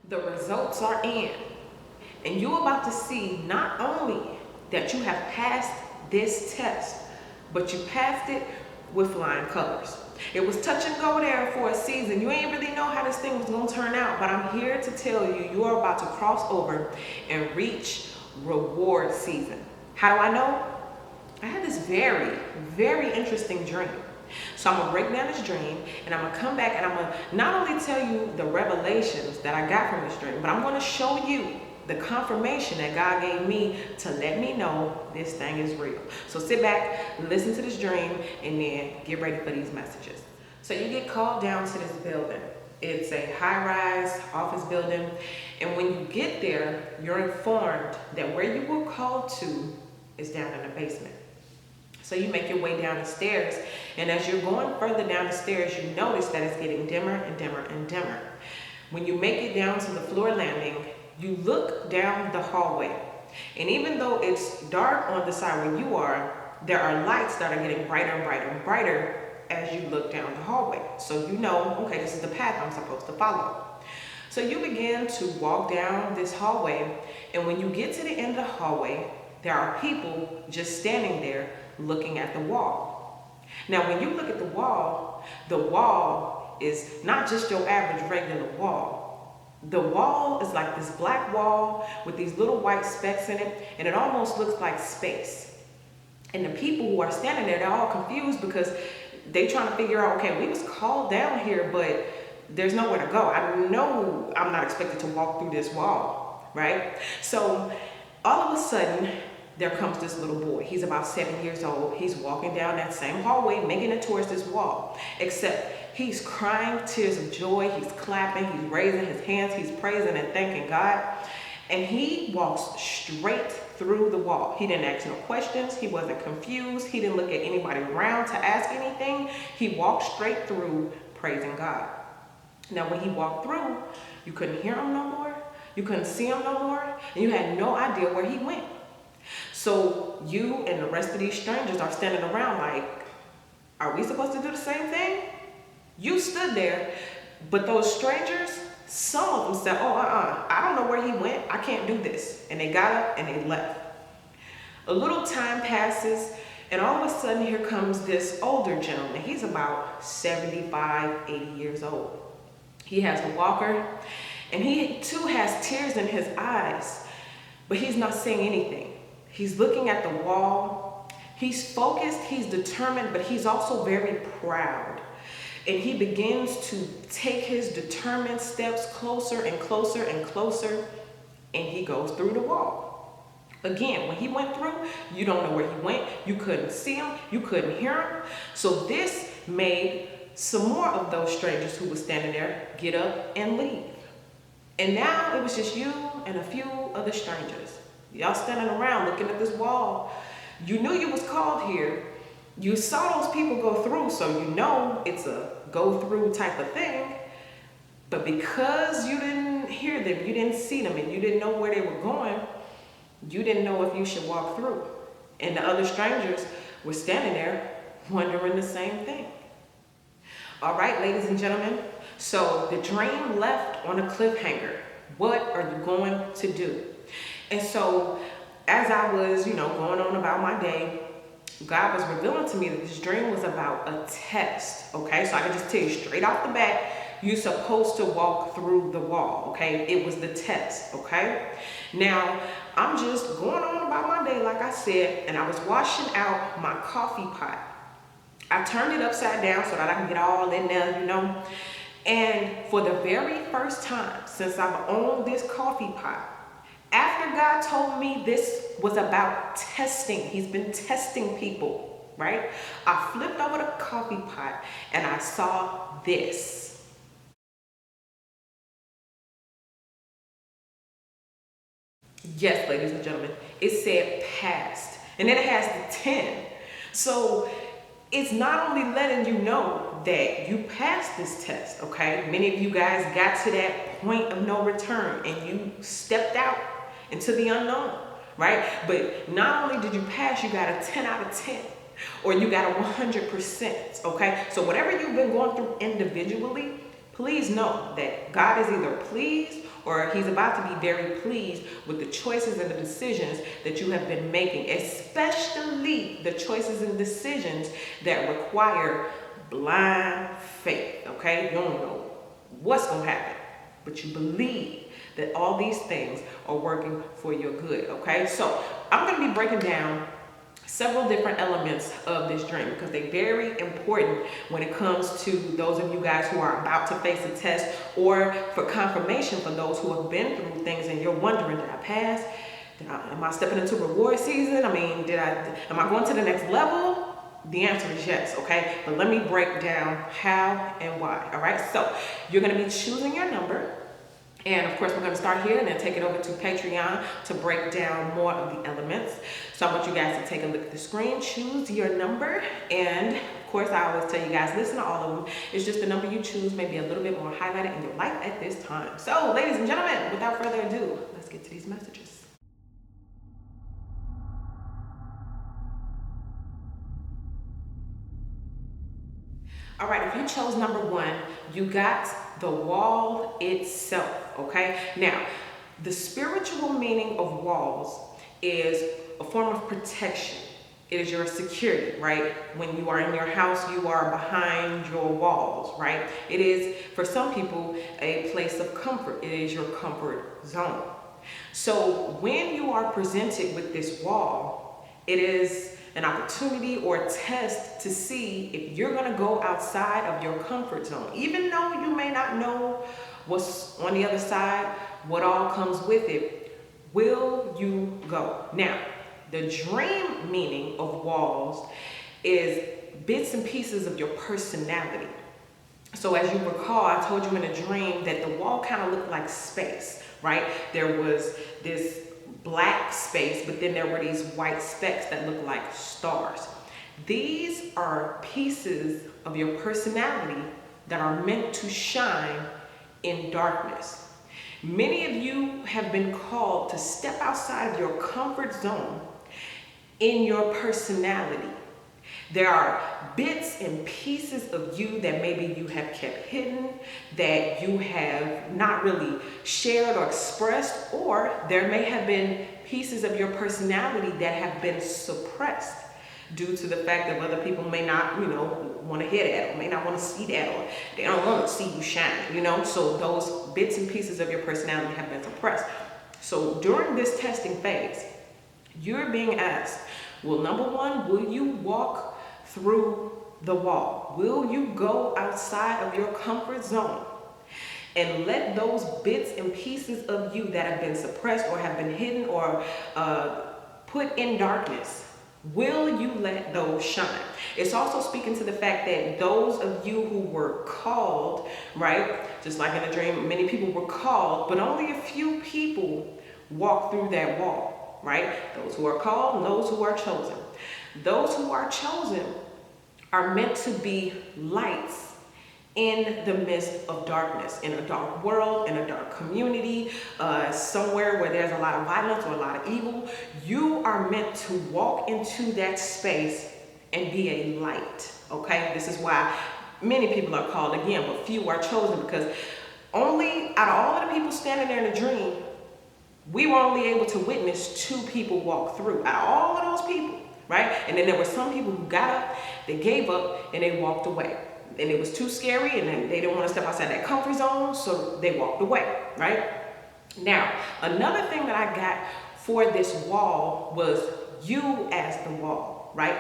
The results are in, and you're about to see not only that you have passed this test, but you passed it with flying colors. It was touch and go there for a season. You ain't really know how this thing was gonna turn out, but I'm here to tell you, you are about to cross over and reach reward season. How do I know? I had this very, very interesting dream. So I'm gonna break down this dream, and I'm gonna come back and I'm gonna not only tell you the revelations that I got from this dream, but I'm gonna show you the confirmation that God gave me to let me know this thing is real. So sit back, listen to this dream, and then get ready for these messages. So you get called down to this building. It's a high-rise office building, and when you get there, you're informed that where you were called to is down in the basement. So you make your way down the stairs, and as you're going further down the stairs, you notice that it's getting dimmer and dimmer and dimmer. When you make it down to the floor landing, you look down the hallway, and even though it's dark on the side where you are, there are lights that are getting brighter and brighter and brighter as you look down the hallway. So you know, okay, this is the path I'm supposed to follow. So you begin to walk down this hallway, and when you get to the end of the hallway, there are people just standing there looking at the wall. Now, when you look at the wall is not just your average regular wall. The wall is like this black wall with these little white specks in it, and it almost looks like space. And the people who are standing there, they're all confused because they're trying to figure out, okay, we was called down here, but there's nowhere to go. I know I'm not expected to walk through this wall, right? So all of a sudden, there comes this little boy. He's about 7 years old. He's walking down that same hallway, making it towards this wall, except he's crying tears of joy. He's clapping, he's raising his hands, he's praising and thanking God. And he walks straight through the wall. He didn't ask no questions. He wasn't confused. He didn't look at anybody around to ask anything. He walked straight through praising God. Now, when he walked through, you couldn't hear him no more. You couldn't see him no more. And you had no idea where he went. So you and the rest of these strangers are standing around like, are we supposed to do the same thing? You stood there, but those strangers, some of them said, I don't know where he went. I can't do this. And they got up and they left. A little time passes, and all of a sudden here comes this older gentleman. He's about 75, 80 years old. He has a walker, and he too has tears in his eyes, but he's not saying anything. He's looking at the wall. He's focused, he's determined, but he's also very proud. And he begins to take his determined steps closer and closer and closer, and he goes through the wall. Again, when he went through, you don't know where he went. You couldn't see him. You couldn't hear him. So this made some more of those strangers who were standing there get up and leave. And now it was just you and a few other strangers. Y'all standing around looking at this wall. You knew you was called here. You saw those people go through, so you know it's a go through type of thing. But because you didn't hear them, you didn't see them, and you didn't know where they were going, you didn't know if you should walk through. And the other strangers were standing there wondering the same thing. All right, ladies and gentlemen, so the dream left on a cliffhanger. What are you going to do? And so as I was, going on about my day, God was revealing to me that this dream was about a test, okay? So I can just tell you straight off the bat, you're supposed to walk through the wall, okay? It was the test, okay? Now, I'm just going on about my day, like I said, and I was washing out my coffee pot. I turned it upside down so that I can get all in there, And for the very first time since I've owned this coffee pot, after God told me this was about testing, he's been testing people, right? I flipped over the coffee pot and I saw this. Yes, ladies and gentlemen, it said passed, and then it has the 10. So it's not only letting you know that you passed this test, okay? Many of you guys got to that point of no return and you stepped out into the unknown, right? But not only did you pass, you got a 10 out of 10, or you got a 100%, okay? So whatever you've been going through individually, please know that God is either pleased or he's about to be very pleased with the choices and the decisions that you have been making, especially the choices and decisions that require blind faith, okay? You don't know what's going to happen, but you believe that all these things are working for your good, okay? So I'm going to be breaking down several different elements of this dream because they're very important when it comes to those of you guys who are about to face a test, or for confirmation for those who have been through things and you're wondering, did I pass? Am I stepping into reward season? I mean, am I going to the next level? The answer is yes, okay? But let me break down how and why, all right? So you're going to be choosing your number. And of course, we're going to start here and then take it over to Patreon to break down more of the elements. So I want you guys to take a look at the screen, choose your number. And of course, I always tell you guys, listen to all of them. It's just the number you choose may be a little bit more highlighted in your life at this time. So ladies and gentlemen, without further ado, let's get to these messages. All right, if you chose number 1, you got the wall itself, okay? Now, the spiritual meaning of walls is a form of protection. It is your security, right? When you are in your house, you are behind your walls, right? It is, for some people, a place of comfort. It is your comfort zone. So when you are presented with this wall, it is an opportunity or a test to see if you're going to go outside of your comfort zone. Even though you may not know what's on the other side, what all comes with it, will you go? Now, the dream meaning of walls is bits and pieces of your personality. So as you recall, I told you in a dream that the wall kind of looked like space, right? There was this black space, but then there were these white specks that look like stars. These are pieces of your personality that are meant to shine in darkness. Many of you have been called to step outside of your comfort zone in your personality. There are bits and pieces of you that maybe you have kept hidden, that you have not really shared or expressed, or there may have been pieces of your personality that have been suppressed due to the fact that other people may not, want to hear that, or may not want to see that, or they don't want to see you shine, So those bits and pieces of your personality have been suppressed. So during this testing phase, you're being asked, well, number 1, will you walk through the wall? Will you go outside of your comfort zone and let those bits and pieces of you that have been suppressed or have been hidden or put in darkness, will you let those shine? It's also speaking to the fact that those of you who were called, right, just like in a dream, many people were called, but only a few people walk through that wall, right? Those who are called and those who are chosen. Those who are chosen are meant to be lights in the midst of darkness, in a dark world, in a dark community, somewhere where there's a lot of violence or a lot of evil. You are meant to walk into that space and be a light, okay? This is why many people are called again, but few are chosen, because only out of all of the people standing there in the dream, we were only able to witness 2 people walk through out of all of those people, right? And then there were some people who got up, they gave up, and they walked away. And it was too scary, and then they didn't want to step outside that comfort zone, so they walked away, right? Now, another thing that I got for this wall was you as the wall, right?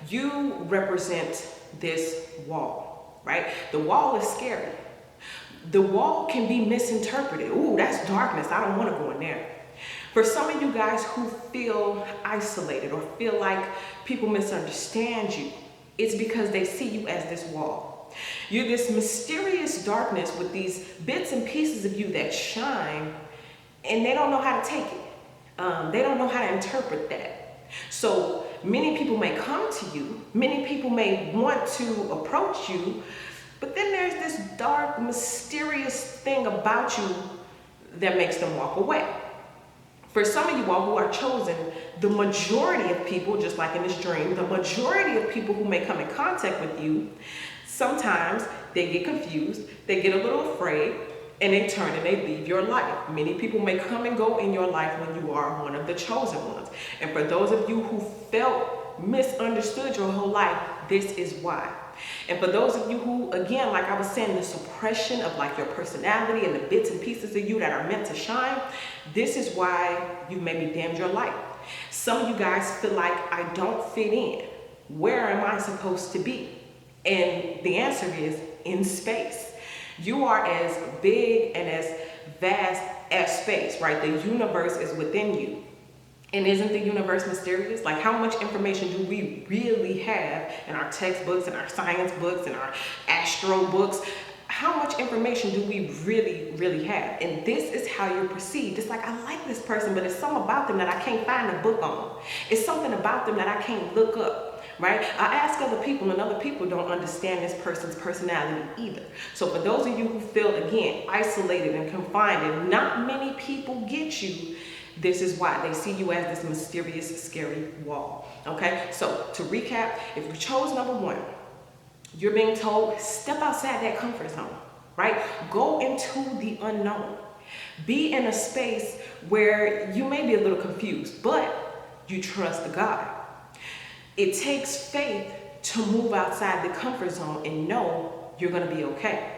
You represent this wall, right? The wall is scary. The wall can be misinterpreted. Ooh, that's darkness. I don't want to go in there. For some of you guys who feel isolated or feel like people misunderstand you, it's because they see you as this wall. You're this mysterious darkness with these bits and pieces of you that shine, and they don't know how to take it. They don't know how to interpret that. So many people may come to you, many people may want to approach you, but then there's this dark, mysterious thing about you that makes them walk away. For some of you all who are chosen, the majority of people, just like in this dream, the majority of people who may come in contact with you, sometimes they get confused, they get a little afraid, and they turn and they leave your life. Many people may come and go in your life when you are one of the chosen ones. And for those of you who felt misunderstood your whole life, this is why. And for those of you who, again, like I was saying, the suppression of like your personality and the bits and pieces of you that are meant to shine, this is why you maybe damned your life. Some of you guys feel like, I don't fit in. Where am I supposed to be? And the answer is in space. You are as big and as vast as space, right? The universe is within you. And isn't the universe mysterious? Like, how much information do we really have in our textbooks and our science books and our astro books? How much information do we really have? And this is how you're perceived. It's like, I like this person, but it's something about them that I can't find a book on. It's something about them that I can't look up, right? I ask other people, and other people don't understand this person's personality either. So for those of you who feel, again, isolated and confined, and not many people get you, this is why they see you as this mysterious, scary wall. Okay, so to recap, if you chose number one, you're being told, step outside that comfort zone, right? Go into the unknown. Be in a space where you may be a little confused, but you trust the God. It takes faith to move outside the comfort zone and know you're going to be okay.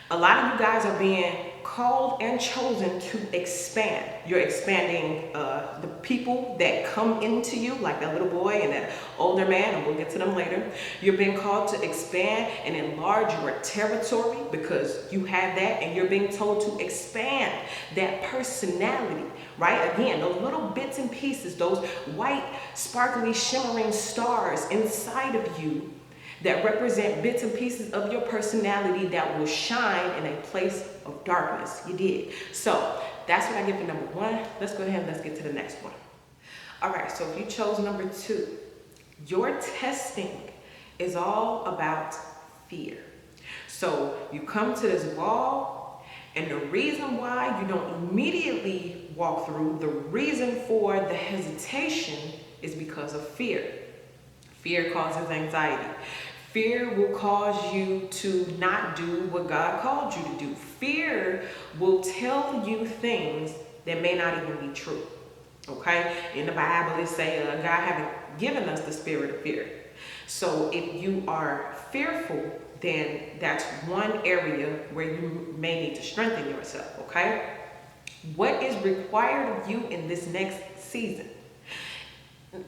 A lot of you guys are being called and chosen to expand. You're expanding the people that come into you, like that little boy and that older man, and we'll get to them later. You're being called to expand and enlarge your territory because you have that, and you're being told to expand that personality, right? Again, those little bits and pieces, those white, sparkly, shimmering stars inside of you that represent bits and pieces of your personality that will shine in a place of darkness. You did. So that's what I get for number one. Let's go ahead and let's get to the next one. All right, so if you chose number two, your testing is all about fear. So you come to this wall, and the reason why you don't immediately walk through, the reason for the hesitation is because of fear. Fear causes anxiety. Fear will cause you to not do what God called you to do. Fear will tell you things that may not even be true. Okay? In the Bible, it says God haven't given us the spirit of fear. So if you are fearful, then that's one area where you may need to strengthen yourself. Okay? What is required of you in this next season?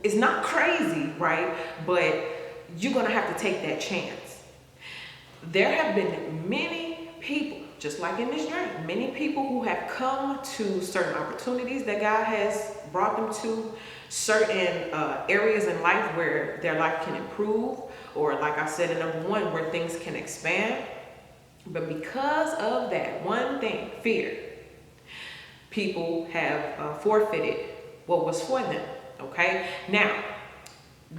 It's not crazy, right? But you're going to have to take that chance. There have been many people, just like in this dream, many people who have come to certain opportunities that God has brought them to, certain areas in life where their life can improve, or like I said in number one, where things can expand. But because of that one thing, fear, people have forfeited what was for them. Okay, now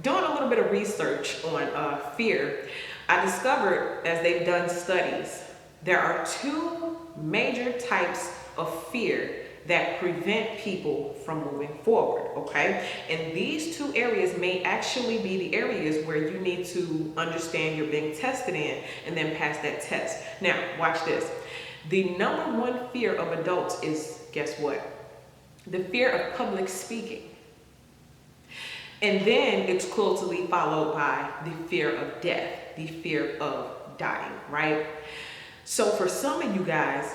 doing a little bit of research on fear, I discovered, as they've done studies, there are two major types of fear that prevent people from moving forward. Okay, and these two areas may actually be the areas where you need to understand you're being tested in and then pass that test. Now, watch this. The number one fear of adults is, guess what? The fear of public speaking. And then it's closely followed by the fear of death, the fear of dying, right? So for some of you guys,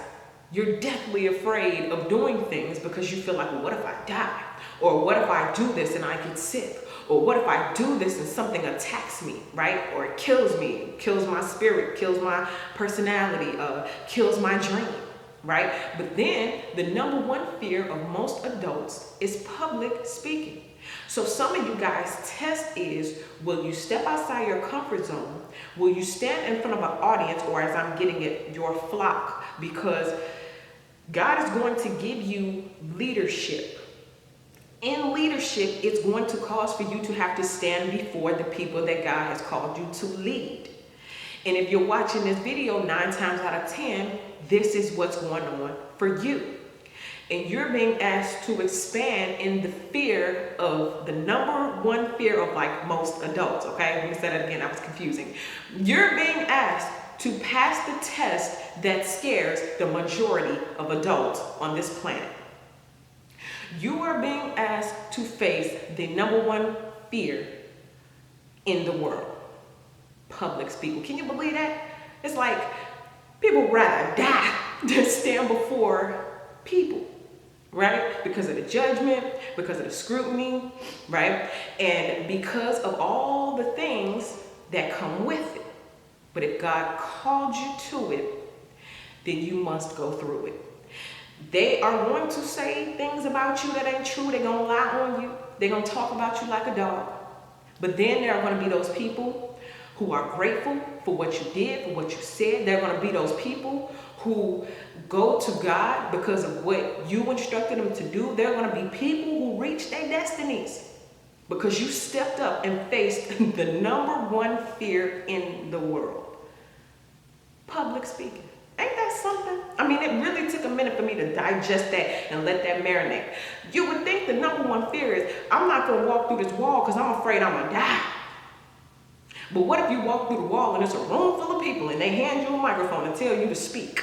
you're deathly afraid of doing things because you feel like, well, what if I die? Or what if I do this and I get sick? Or what if I do this and something attacks me, right? Or it kills me, kills my spirit, kills my personality, kills my dream, right? But then the number one fear of most adults is public speaking. So some of you guys' test is, will you step outside your comfort zone? Will you stand in front of an audience, or as I'm getting it, your flock? Because God is going to give you leadership. In leadership, it's going to cause for you to have to stand before the people that God has called you to lead. And if you're watching this video 9 times out of 10, this is what's going on for you. And you're being asked to expand in the fear of the number one fear of like most adults, okay? Let me say that again, that was confusing. You're being asked to pass the test that scares the majority of adults on this planet. You are being asked to face the number one fear in the world: public speaking. Can you believe that? It's like people rather die than stand before people, right? Because of the judgment, because of the scrutiny, right? And because of all the things that come with it. But if God called you to it, then you must go through it. They are going to say things about you that ain't true. They're going to lie on you. They're going to talk about you like a dog. But then there are going to be those people who are grateful for what you did, for what you said. There are going to be those people who go to God because of what you instructed them to do. There are going to be people who reach their destinies because you stepped up and faced the number one fear in the world: public speaking. Ain't that something? I mean, it really took a minute for me to digest that and let that marinate. You would think the number one fear is, I'm not going to walk through this wall because I'm afraid I'm going to die. But what if you walk through the wall and there's a room full of people and they hand you a microphone and tell you to speak?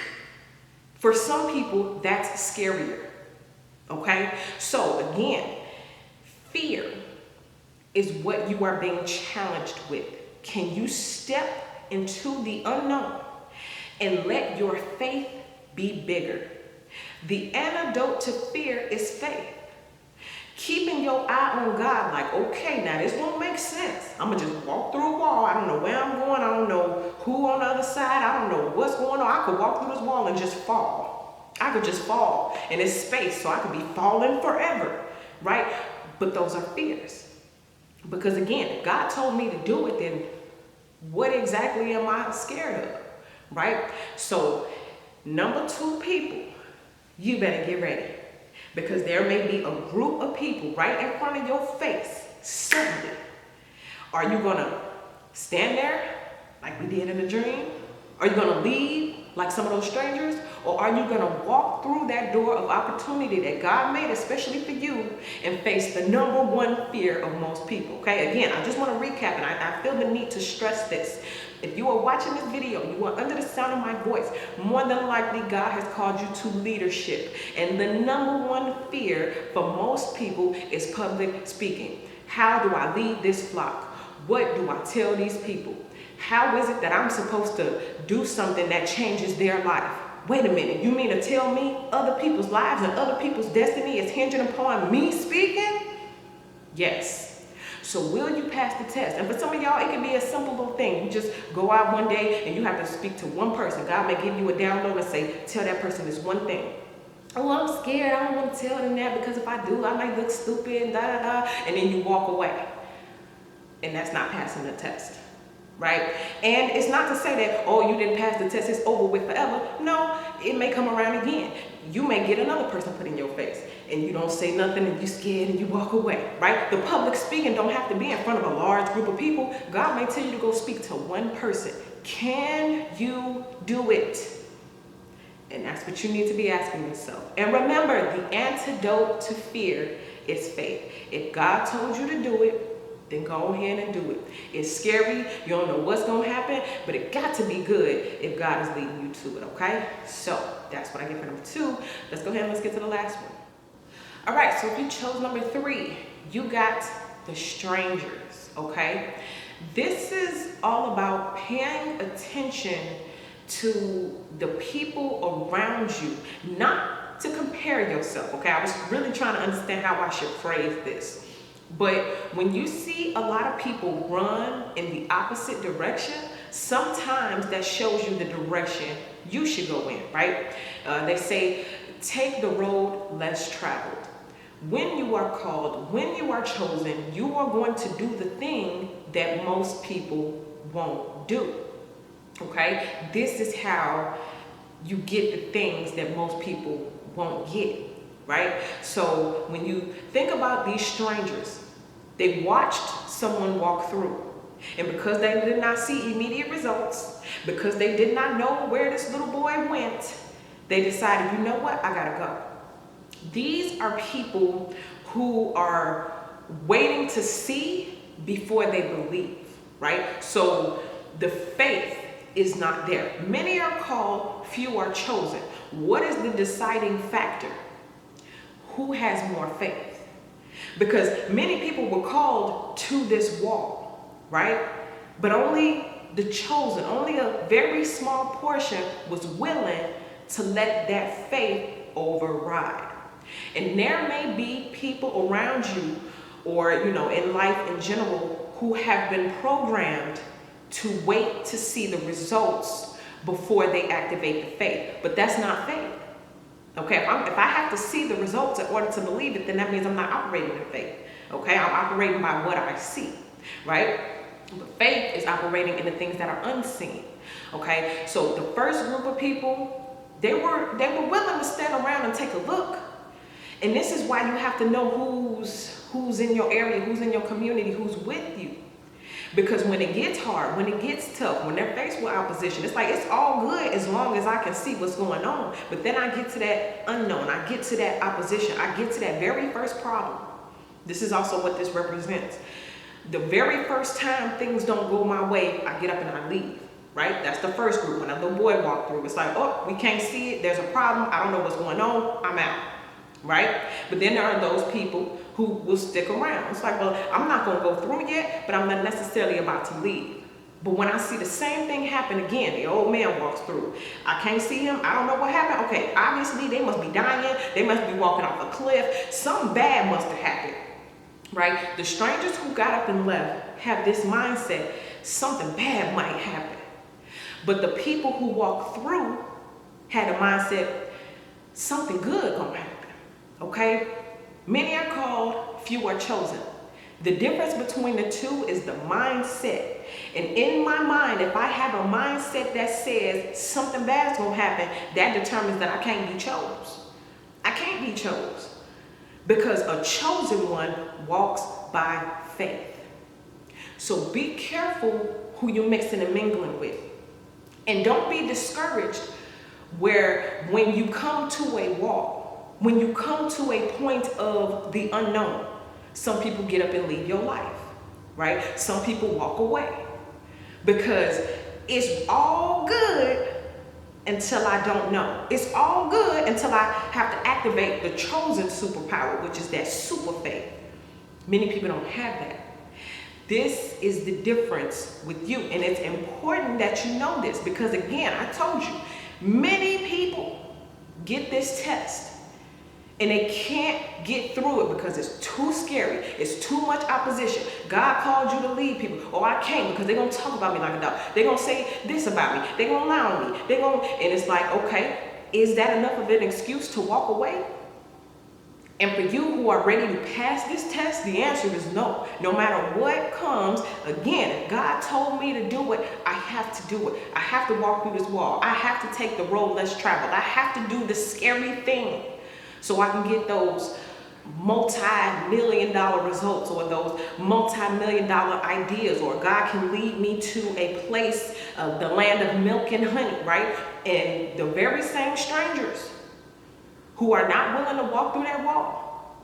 For some people, that's scarier. Okay? So again, fear is what you are being challenged with. Can you step into the unknown and let your faith be bigger? The antidote to fear is faith. Keeping your eye on God, like, okay, now this won't make sense. I'm going to just walk through a wall. I don't know where I'm going. I don't know who on the other side. I don't know what's going on. I could walk through this wall and just fall. I could just fall in this space, so I could be falling forever, right? But those are fears. Because again, if God told me to do it, then what exactly am I scared of, right? So number two, people, you better get ready. Because there may be a group of people right in front of your face suddenly. Are you going to stand there like we did in a dream? Are you going to leave like some of those strangers? Or are you going to walk through that door of opportunity that God made especially for you and face the number one fear of most people? Okay, again, I just want to recap, and I feel the need to stress this. If you are watching this video, you are under the sound of my voice, more than likely God has called you to leadership. And the number one fear for most people is public speaking. How do I lead this flock? What do I tell these people? How is it that I'm supposed to do something that changes their life? Wait a minute, you mean to tell me other people's lives and other people's destiny is hinging upon me speaking? Yes. So will you pass the test? And for some of y'all, it can be a simple little thing. You just go out one day and you have to speak to one person. God may give you a download and say, tell that person this one thing. Oh, I'm scared. I don't want to tell them that because if I do, I might look stupid and da-da-da. And then you walk away. And that's not passing the test. Right? And it's not to say that, oh, you didn't pass the test, it's over with forever. No, it may come around again. You may get another person put in your face and you don't say nothing and you're scared and you walk away, right? The public speaking don't have to be in front of a large group of people. God may tell you to go speak to one person. Can you do it? And that's what you need to be asking yourself. And remember, the antidote to fear is faith. If God told you to do it, then go ahead and do it. It's scary. You don't know what's going to happen, but it got to be good if God is leading you to it, okay? So that's what I get for number two. Let's go ahead and let's get to the last one. All right, so if you chose number three, you got the strangers, okay? This is all about paying attention to the people around you, not to compare yourself, okay? I was really trying to understand how I should phrase this. But when you see a lot of people run in the opposite direction, sometimes that shows you the direction you should go in, right? They say, take the road less traveled. When you are called, when you are chosen, you are going to do the thing that most people won't do, okay? This is how you get the things that most people won't get, right? So when you think about these strangers, they watched someone walk through. And because they did not see immediate results, because they did not know where this little boy went, they decided, you know what, I gotta go. These are people who are waiting to see before they believe, right? So the faith is not there. Many are called, few are chosen. What is the deciding factor? Who has more faith? Because many people were called to this wall, right? But only the chosen, only a very small portion was willing to let that faith override. And there may be people around you, or in life in general, who have been programmed to wait to see the results before they activate the faith. But that's not faith. Okay, if I have to see the results in order to believe it, then that means I'm not operating in faith. Okay, I'm operating by what I see, right? But faith is operating in the things that are unseen. Okay, so the first group of people, they were willing to stand around and take a look. And this is why you have to know who's in your area, who's in your community, who's with you. Because when it gets hard, when it gets tough, when they're faced with opposition, it's like it's all good as long as I can see what's going on. But then I get to that unknown, I get to that opposition, I get to that very first problem. This is also what this represents. The very first time things don't go my way, I get up and I leave, right? That's the first group. When a little boy walked through, it's like, oh, we can't see it, there's a problem, I don't know what's going on, I'm out, right? But then there are those people who will stick around. It's like, well, I'm not going to go through yet, but I'm not necessarily about to leave. But when I see the same thing happen again, the old man walks through. I can't see him. I don't know what happened. Okay, obviously they must be dying. They must be walking off a cliff. Something bad must have happened, right? The strangers who got up and left have this mindset, something bad might happen. But the people who walked through had a mindset, something good gonna happen, okay? Many are called, few are chosen. The difference between the two is the mindset. And in my mind, if I have a mindset that says something bad's gonna happen, that determines that I can't be chose. I can't be chose. Because a chosen one walks by faith. So be careful who you're mixing and mingling with. And don't be discouraged where when you come to a wall, when you come to a point of the unknown, some people get up and leave your life, right? Some people walk away because it's all good until I don't know. It's all good until I have to activate the chosen superpower, which is that super faith. Many people don't have that. This is the difference with you, and it's important that you know this because, again, I told you, many people get this test and they can't get through it because it's too scary. It's too much opposition. God called you to lead people. Oh, I can't because they're going to talk about me like a dog. They're going to say this about me. They're going to lie on me. And it's like, okay, is that enough of an excuse to walk away? And for you who are ready to pass this test, the answer is no. No matter what comes, again, if God told me to do it, I have to do it. I have to walk through this wall. I have to take the road less traveled. I have to do the scary thing so I can get those multi-million-dollar results or those multi-million-dollar ideas, or God can lead me to a place of the land of milk and honey, right? And the very same strangers who are not willing to walk through that wall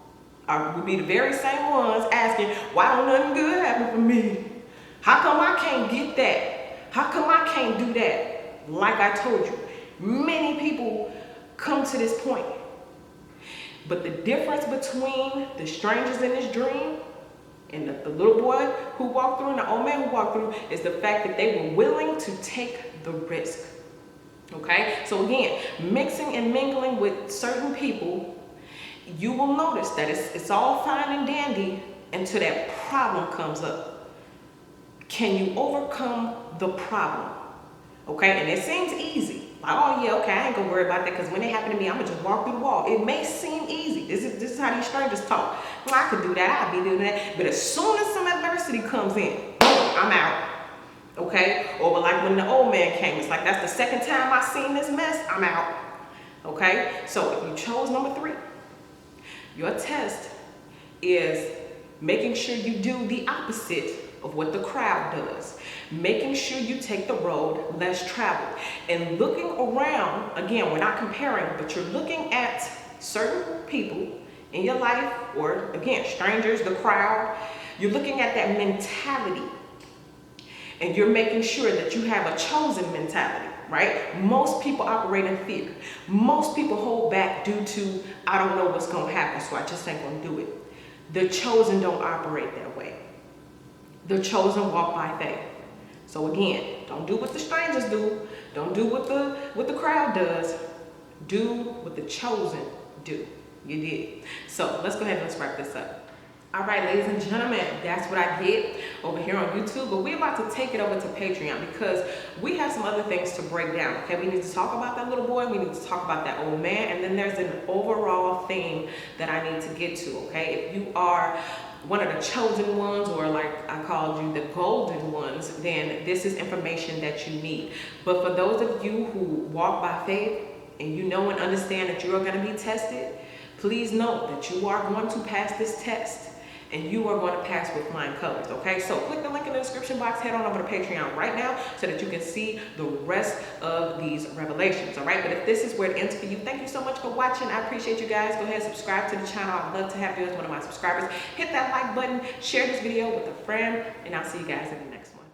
will be the very same ones asking, why don't nothing good happen for me? How come I can't get that? How come I can't do that? Like I told you, many people come to this point. But the difference between the strangers in this dream and the little boy who walked through and the old man who walked through is the fact that they were willing to take the risk. Okay? So again, mixing and mingling with certain people, you will notice that it's all fine and dandy until that problem comes up. Can you overcome the problem? Okay? And it seems easy. Like, oh yeah, okay, I ain't gonna worry about that because when it happened to me, I'm gonna just walk through the wall. It may seem easy. This is how these strangers talk. Well, I could do that, I'll be doing that. But as soon as some adversity comes in, I'm out. Okay? Or like when the old man came, it's like that's the second time I seen this mess, I'm out. Okay? So if you chose number 3, your test is making sure you do the opposite of what the crowd does. Making sure you take the road less traveled. And looking around, again, we're not comparing, but you're looking at certain people in your life, or again, strangers, the crowd. You're looking at that mentality. and you're making sure that you have a chosen mentality, right? Most people operate in fear. Most people hold back due to, I don't know what's going to happen, so I just ain't going to do it. The chosen don't operate that way. The chosen walk by faith. So again, don't do what the strangers do. Don't do what the crowd does. Do what the chosen do. You did. So let's go ahead and let's wrap this up. All right, ladies and gentlemen, that's what I get over here on YouTube, but we're about to take it over to Patreon because we have some other things to break down, okay? We need to talk about that little boy, we need to talk about that old man, and then there's an overall theme that I need to get to, okay? If you are one of the chosen ones, or like I called you, the golden ones, then this is information that you need. But for those of you who walk by faith and you know and understand that you are going to be tested, please note that you are going to pass this test. And you are going to pass with flying colors, okay? So click the link in the description box, head on over to Patreon right now so that you can see the rest of these revelations, all right? But if this is where it ends for you, thank you so much for watching. I appreciate you guys. Go ahead and subscribe to the channel. I'd love to have you as one of my subscribers. Hit that like button, share this video with a friend, and I'll see you guys in the next one.